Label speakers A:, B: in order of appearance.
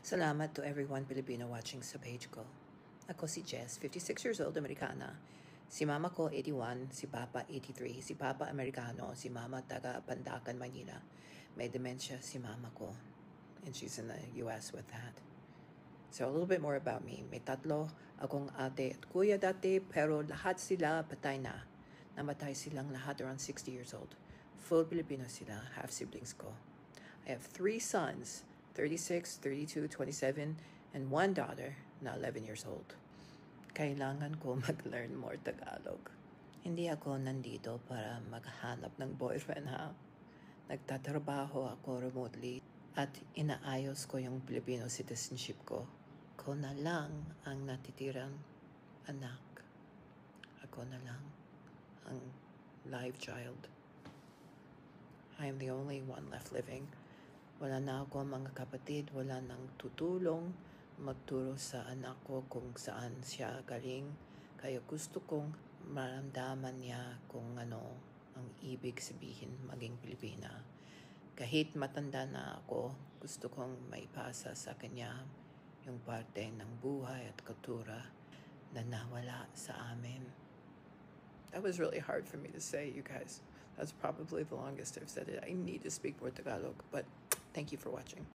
A: Salamat to everyone Filipino watching sa page ko. Ako si Jess, 56 years old, Amerikana. Si mama ko, 81. Si papa, 83. Si papa, Amerikano. Si mama, taga Pandacan, Manila. May dementia si mama ko. And she's in the US with that. So a little bit more about me. May tatlo akong ate at kuya dati, pero lahat sila patay na. Namatay silang lahat around 60 years old. Full Filipino sila, half siblings ko. I have 3 sons, 36, 32, 27, and 1 daughter na 11 years old. Kailangan ko mag-learn more Tagalog. Hindi ako nandito para maghanap ng boyfriend, ha? Nagtatrabaho ako remotely at inaayos ko yung Filipino citizenship ko. Ako na lang ang natitirang anak. Ako na lang ang live child. I am the only one left living. Wala na ako mga kapatid, wala nang tutulong magturo sa anak ko kung saan siya galing. Kaya gusto kong maramdaman niya kung ano ang ibig sabihin maging Pilipina. Kahit matanda na ako, gusto kong maipasa sa kanya yung parte ng buhay at kultura na nawala sa amin. That was really hard for me to say, you guys. That's probably the longest I've said it. I need to speak more Tagalog, but thank you for watching.